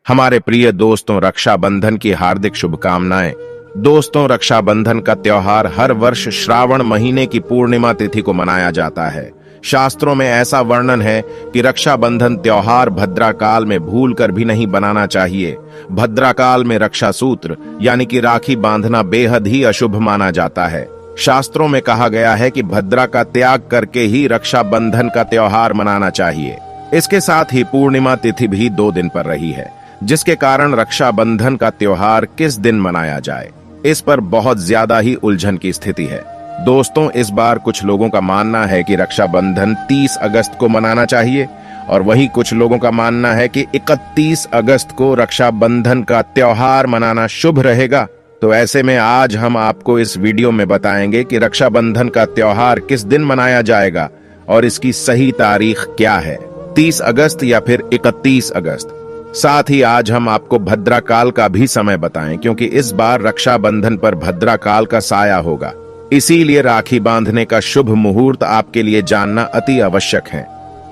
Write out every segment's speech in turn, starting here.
हमारे प्रिय दोस्तों, रक्षाबंधन की हार्दिक शुभकामनाएं। दोस्तों, रक्षाबंधन का त्योहार हर वर्ष श्रावण महीने की पूर्णिमा तिथि को मनाया जाता है। शास्त्रों में ऐसा वर्णन है कि रक्षाबंधन त्योहार भद्रा काल में भूल कर भी नहीं बनाना चाहिए। भद्रा काल में रक्षा सूत्र यानी कि राखी बांधना बेहद ही अशुभ माना जाता है। शास्त्रों में कहा गया है कि भद्रा का त्याग करके ही रक्षाबंधन का त्योहार मनाना चाहिए। इसके साथ ही पूर्णिमा तिथि भी 2 दिन पर रही है, जिसके कारण रक्षाबंधन का त्योहार किस दिन मनाया जाए, इस पर बहुत ज्यादा ही उलझन की स्थिति है। दोस्तों, इस बार कुछ लोगों का मानना है कि रक्षाबंधन 30 अगस्त को मनाना चाहिए और वहीं कुछ लोगों का मानना है कि 31 अगस्त को रक्षाबंधन का त्योहार मनाना शुभ रहेगा। तो ऐसे में आज हम आपको इस वीडियो में बताएंगे कि रक्षाबंधन का त्योहार किस दिन मनाया जाएगा और इसकी सही तारीख क्या है, 30 अगस्त या फिर 31 अगस्त। साथ ही आज हम आपको भद्रा काल का भी समय बताएं, क्योंकि इस बार रक्षाबंधन पर भद्रा काल का साया होगा। इसीलिए राखी बांधने का शुभ मुहूर्त आपके लिए जानना अति आवश्यक है।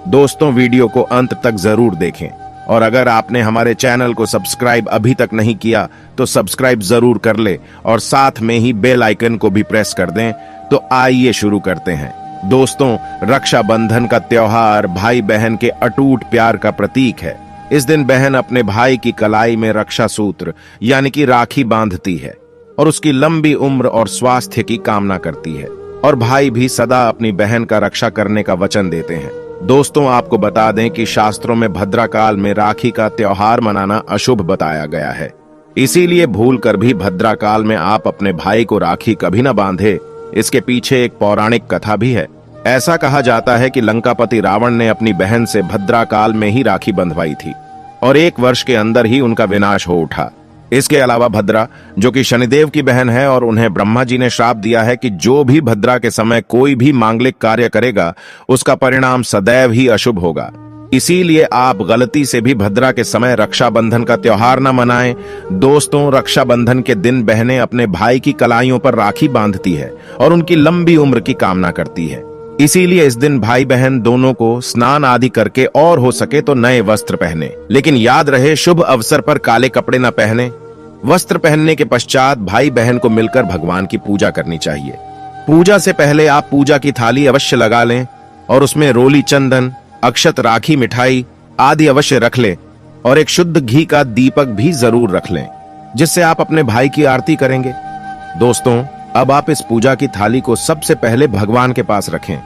दोस्तों, वीडियो को अंत तक जरूर देखें और अगर आपने हमारे चैनल को सब्सक्राइब अभी तक नहीं किया तो सब्सक्राइब जरूर कर ले और साथ में ही बेल आइकन को भी प्रेस कर दें। तो आइए शुरू करते हैं। दोस्तों, रक्षाबंधन का त्योहार भाई बहन के अटूट प्यार का प्रतीक है। इस दिन बहन अपने भाई की कलाई में रक्षा सूत्र यानी कि राखी बांधती है और उसकी लंबी उम्र और स्वास्थ्य की कामना करती है, और भाई भी सदा अपनी बहन का रक्षा करने का वचन देते हैं। दोस्तों, आपको बता दें कि शास्त्रों में भद्रा काल में राखी का त्योहार मनाना अशुभ बताया गया है। इसीलिए भूल कर भी भद्रा काल में आप अपने भाई को राखी कभी न बांधे। इसके पीछे एक पौराणिक कथा भी है। ऐसा कहा जाता है कि लंकापति रावण ने अपनी बहन से भद्रा काल में ही राखी बंधवाई थी और 1 वर्ष के अंदर ही उनका विनाश हो उठा। इसके अलावा भद्रा, जो कि शनिदेव की बहन है, और उन्हें ब्रह्मा जी ने श्राप दिया है कि जो भी भद्रा के समय कोई भी मांगलिक कार्य करेगा उसका परिणाम सदैव ही अशुभ होगा। इसीलिए आप गलती से भी भद्रा के समय रक्षाबंधन का त्योहार न मनाएं। दोस्तों, रक्षाबंधन के दिन बहनें अपने भाई की कलाइयों पर राखी बांधती है और उनकी लंबी उम्र की कामना करती है। इसीलिए इस दिन भाई बहन दोनों को स्नान आदि करके और हो सके तो नए वस्त्र पहने, लेकिन याद रहे शुभ अवसर पर काले कपड़े न पहने। वस्त्र पहनने के पश्चात भाई बहन को मिलकर भगवान की पूजा करनी चाहिए। पूजा से पहले आप पूजा की थाली अवश्य लगा लें और उसमें रोली चंदन, अक्षत, राखी, मिठाई आदि अवश्य रख लें और एक शुद्ध घी का दीपक भी जरूर रख लें, जिससे आप अपने भाई की आरती करेंगे। दोस्तों, अब आप इस पूजा की थाली को सबसे पहले भगवान के पास रखें।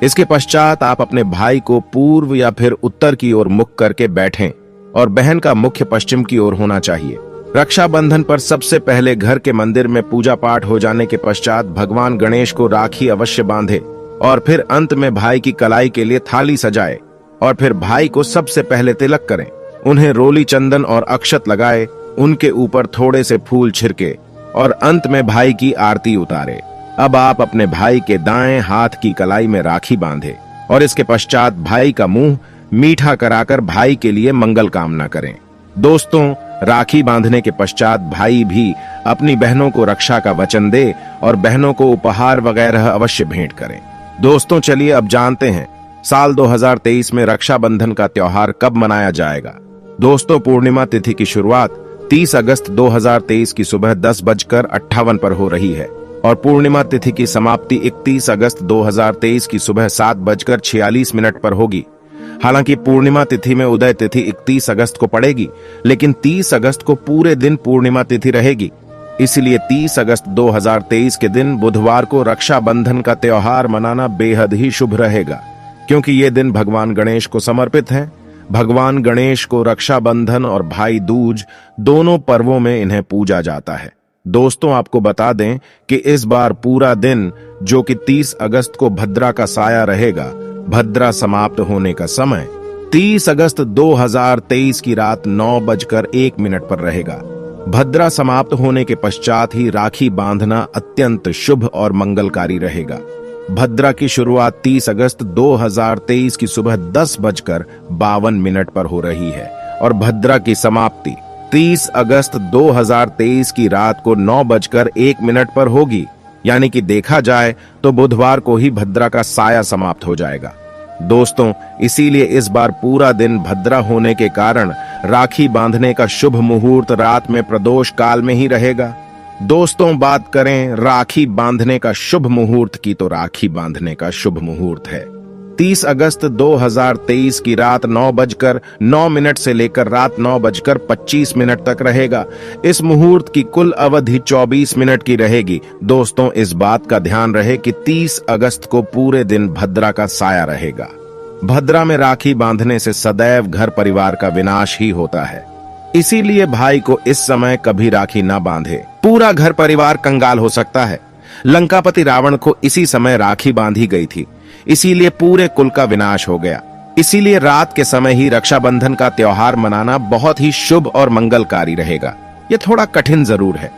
इसके पश्चात आप अपने भाई को पूर्व या फिर उत्तर की ओर मुख करके बैठें और बहन का मुख्य पश्चिम की ओर होना चाहिए। रक्षाबंधन पर सबसे पहले घर के मंदिर में पूजा पाठ हो जाने के पश्चात भगवान गणेश को राखी अवश्य बांधे और फिर अंत में भाई की कलाई के लिए थाली सजाए और फिर भाई को सबसे पहले तिलक करें। उन्हें रोली चंदन और अक्षत लगाए, उनके ऊपर थोड़े से फूल छिड़के और अंत में भाई की आरती उतारे। अब आप अपने भाई के दाएं हाथ की कलाई में राखी बांधे और इसके पश्चात भाई का मुंह मीठा कराकर भाई के लिए मंगल कामना करें। दोस्तों, राखी बांधने के पश्चात भाई भी अपनी बहनों को रक्षा का वचन दे और बहनों को उपहार वगैरह अवश्य भेंट करें। दोस्तों, चलिए अब जानते हैं साल 2023 में रक्षाबंधन का त्योहार कब मनाया जाएगा। दोस्तों, पूर्णिमा तिथि की शुरुआत 30 अगस्त 2023 की सुबह 10:58 पर हो रही है और पूर्णिमा तिथि की समाप्ति 31 अगस्त 2023 की सुबह 7:46 पर होगी। हालांकि पूर्णिमा तिथि में उदय तिथि 31 अगस्त को पड़ेगी, लेकिन 30 अगस्त को पूरे दिन पूर्णिमा तिथि रहेगी। इसलिए 30 अगस्त 2023 के दिन बुधवार को रक्षाबंधन का त्योहार मनाना बेहद ही शुभ रहेगा, क्योंकि ये दिन भगवान गणेश को समर्पित है। भगवान गणेश को रक्षाबंधन और भाई दूज दोनों पर्वों में इन्हें पूजा जाता है। दोस्तों, आपको बता दें कि इस बार पूरा दिन, जो कि 30 अगस्त को भद्रा का साया रहेगा, भद्रा समाप्त होने का समय 30 अगस्त 2023 की रात 9:01 पर रहेगा। भद्रा समाप्त होने के पश्चात ही राखी बांधना अत्यंत शुभ और मंगलकारी रहेगा। भद्रा की शुरुआत 30 अगस्त 2023 की सुबह 10:52 पर हो रही है और भद्रा की समाप्ति 30 अगस्त 2023 की रात को 9:01 पर होगी। यानी कि देखा जाए तो बुधवार को ही भद्रा का साया समाप्त हो जाएगा। दोस्तों, इसीलिए इस बार पूरा दिन भद्रा होने के कारण राखी बांधने का शुभ मुहूर्त रात में प्रदोष काल में ही रहेगा। दोस्तों, बात करें राखी बांधने का शुभ मुहूर्त की, तो राखी बांधने का शुभ मुहूर्त है 30 अगस्त 2023 की रात 9:09 से लेकर रात 9:25 तक रहेगा। इस मुहूर्त की कुल अवधि 24 मिनट की रहेगी। दोस्तों, इस बात का ध्यान रहे कि 30 अगस्त को पूरे दिन भद्रा का साया रहेगा। भद्रा में राखी बांधने से सदैव घर परिवार का विनाश ही होता है। इसीलिए भाई को इस समय कभी राखी न बांधे, पूरा घर परिवार कंगाल हो सकता है। लंकापति रावण को इसी समय राखी बांधी गई थी, इसीलिए पूरे कुल का विनाश हो गया। इसीलिए रात के समय ही रक्षाबंधन का त्योहार मनाना बहुत ही शुभ और मंगलकारी रहेगा। ये थोड़ा कठिन जरूर है,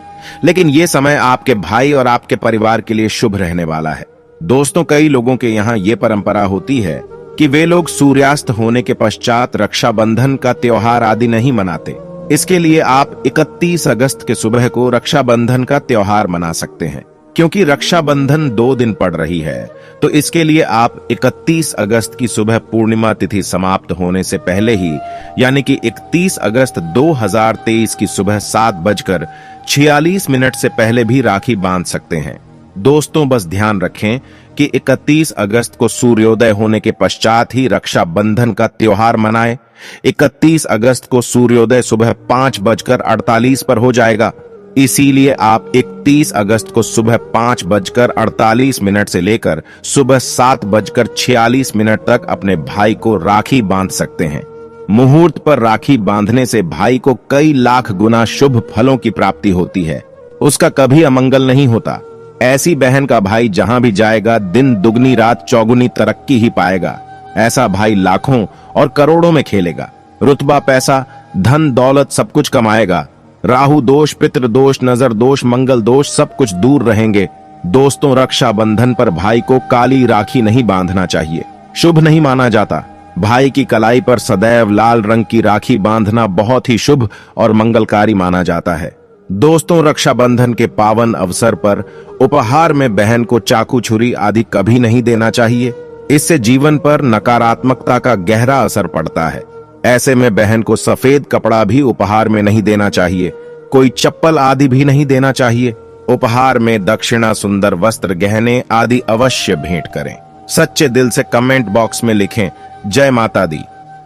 लेकिन ये समय आपके भाई और आपके परिवार के लिए शुभ रहने वाला है। दोस्तों, कई लोगों के यहाँ ये परंपरा होती है कि वे लोग सूर्यास्त होने के पश्चात रक्षाबंधन का त्योहार आदि नहीं मनाते। इसके लिए आप 31 अगस्त के सुबह को रक्षाबंधन का त्योहार मना सकते हैं। क्योंकि रक्षाबंधन 2 दिन पड़ रही है, तो इसके लिए आप 31 अगस्त की सुबह पूर्णिमा तिथि समाप्त होने से पहले ही, यानी कि 31 अगस्त 2023 की सुबह 7:46 से पहले भी राखी बांध सकते हैं। दोस्तों, बस ध्यान रखें कि 31 अगस्त को सूर्योदय होने के पश्चात ही रक्षाबंधन का त्योहार मनाएं। 31 अगस्त को सूर्योदय सुबह 5:48 पर हो जाएगा। इसीलिए आप 31 अगस्त को सुबह 5:48 से लेकर सुबह 7:46 तक अपने भाई को राखी बांध सकते हैं। मुहूर्त पर राखी बांधने से भाई को कई लाख गुना शुभ फलों की प्राप्ति होती है, उसका कभी अमंगल नहीं होता। ऐसी बहन का भाई जहां भी जाएगा, दिन दुगनी रात चौगुनी तरक्की ही पाएगा। ऐसा भाई लाखों और करोड़ों में खेलेगा, रुतबा, पैसा, धन दौलत सब कुछ कमाएगा। राहु दोष, पितृ दोष, नजर दोष, मंगल दोष सब कुछ दूर रहेंगे। दोस्तों, रक्षाबंधन पर भाई को काली राखी नहीं बांधना चाहिए, शुभ नहीं माना जाता। भाई की कलाई पर सदैव लाल रंग की राखी बांधना बहुत ही शुभ और मंगलकारी माना जाता है। दोस्तों, रक्षाबंधन के पावन अवसर पर उपहार में बहन को चाकू, छुरी आदि कभी नहीं देना चाहिए। इससे जीवन पर नकारात्मकता का गहरा असर पड़ता है। ऐसे में बहन को सफेद कपड़ा भी उपहार में नहीं देना चाहिए, कोई चप्पल आदि भी नहीं देना चाहिए। उपहार में दक्षिणा, सुंदर वस्त्र, गहने आदि अवश्य भेंट करें। सच्चे दिल से कमेंट बॉक्स में लिखें जय माता दी।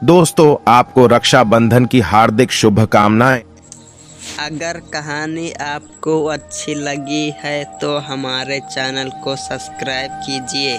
दोस्तों, आपको रक्षाबंधन की हार्दिक शुभकामनाएं। अगर कहानी आपको अच्छी लगी है तो हमारे चैनल को सब्सक्राइब कीजिए।